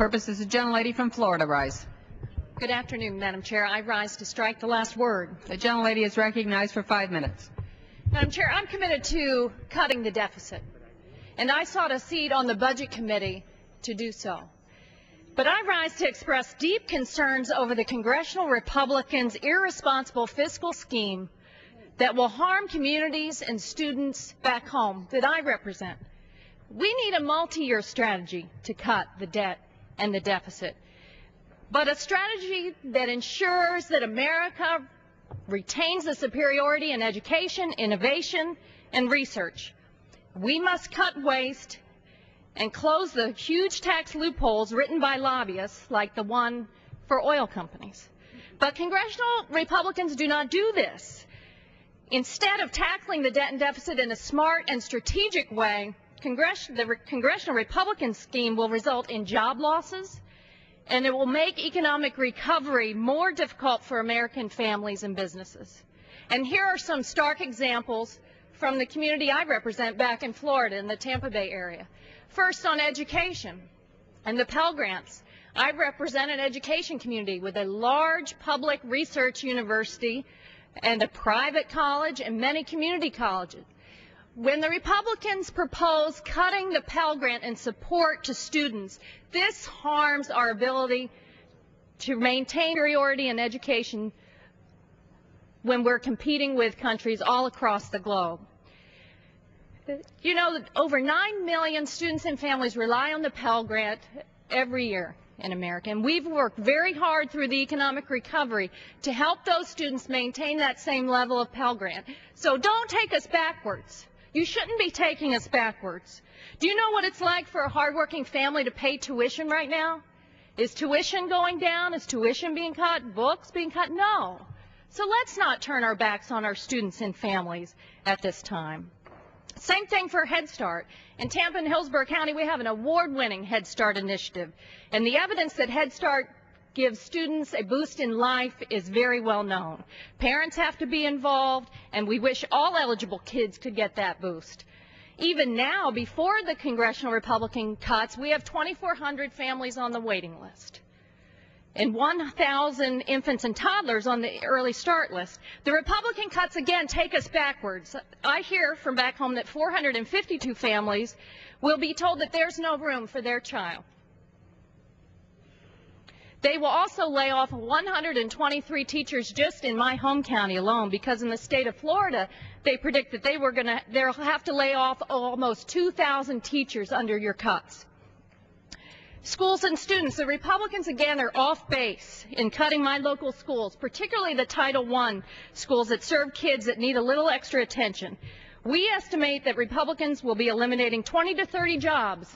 Purpose is the gentlelady from Florida rise. Good afternoon, Madam Chair. I rise to strike the last word. The gentlelady is recognized for 5 minutes. Madam Chair, I'm committed to cutting the deficit, and I sought a seat on the Budget Committee to do so. But I rise to express deep concerns over the Congressional Republicans' irresponsible fiscal scheme that will harm communities and students back home that I represent. We need a multi-year strategy to cut the debt and the deficit, but a strategy that ensures that America retains the superiority in education, innovation, and research. We must cut waste and close the huge tax loopholes written by lobbyists like the one for oil companies. But congressional Republicans do not do this. Instead of tackling the debt and deficit in a smart and strategic way, the Congressional Republican scheme will result in job losses, and it will make economic recovery more difficult for American families and businesses. And here are some stark examples from the community I represent back in Florida in the Tampa Bay area. First, on education and the Pell Grants. I represent an education community with a large public research university and a private college and many community colleges. When the Republicans propose cutting the Pell Grant and support to students, this harms our ability to maintain superiority in education when we're competing with countries all across the globe. You know that over 9 million students and families rely on the Pell Grant every year in America, and we've worked very hard through the economic recovery to help those students maintain that same level of Pell Grant. So don't take us backwards. You shouldn't be taking us backwards. Do you know what it's like for a hardworking family to pay tuition right now? Is tuition going down? Is tuition being cut? Books being cut? No. So let's not turn our backs on our students and families at this time. Same thing for Head Start. In Tampa and Hillsborough County, we have an award-winning Head Start initiative. And the evidence that Head Start gives students a boost in life is very well known. Parents have to be involved, and we wish all eligible kids could get that boost. Even now, before the Congressional Republican cuts, we have 2,400 families on the waiting list and 1,000 infants and toddlers on the early start list. The Republican cuts, again, take us backwards. I hear from back home that 452 families will be told that there's no room for their child. They will also lay off 123 teachers just in my home county alone, because in the state of Florida, they predict that they'll have to lay off almost 2,000 teachers under your cuts. Schools and students, the Republicans again are off base in cutting my local schools, particularly the Title I schools that serve kids that need a little extra attention. We estimate that Republicans will be eliminating 20 to 30 jobs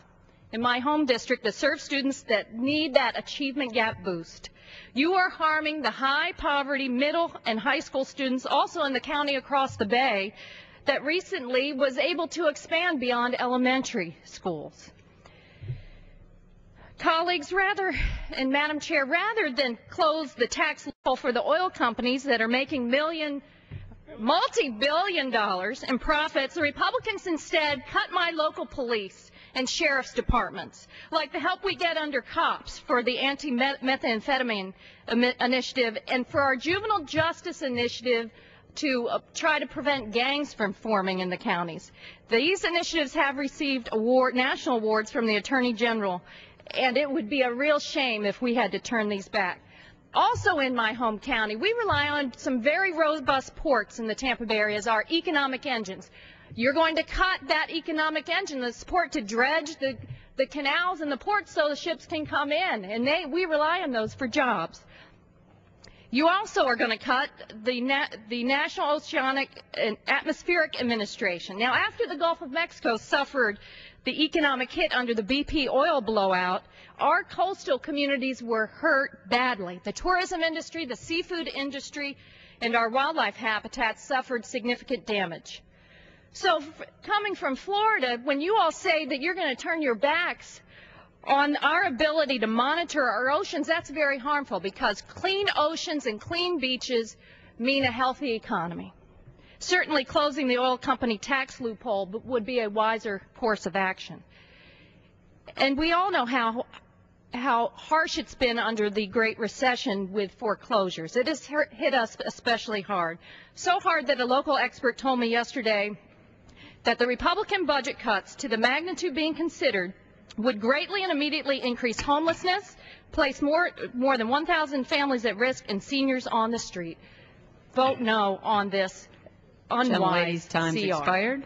in my home district that serve students that need that achievement gap boost. You are harming the high poverty middle and high school students also in the county across the bay that recently was able to expand beyond elementary schools. Colleagues, and Madam Chair, rather than close the tax loophole for the oil companies that are making multi-billion dollars in profits, the Republicans instead cut my local police and sheriff's departments, like the help we get under cops for the anti-methamphetamine initiative and for our juvenile justice initiative to try to prevent gangs from forming in the counties. These initiatives have received national awards from the Attorney General, and it would be a real shame if we had to turn these back. Also in my home county, we rely on some very robust ports in the Tampa Bay area as our economic engines. You're going to cut that economic engine, the support to dredge the canals and the ports so the ships can come in, and we rely on those for jobs. You also are going to cut the National Oceanic and Atmospheric Administration. Now, after the Gulf of Mexico suffered the economic hit under the BP oil blowout, our coastal communities were hurt badly. The tourism industry, the seafood industry, and our wildlife habitats suffered significant damage. So coming from Florida, when you all say that you're going to turn your backs on our ability to monitor our oceans, that's very harmful, because clean oceans and clean beaches mean a healthy economy. Certainly closing the oil company tax loophole would be a wiser course of action. And we all know how how harsh it's been under the Great Recession with foreclosures. It has hit us especially hard. So hard that a local expert told me yesterday that the Republican budget cuts, to the magnitude being considered, would greatly and immediately increase homelessness, place more than 1,000 families at risk, and seniors on the street. Vote no on this unwise Gentlelady's time's CR. expired.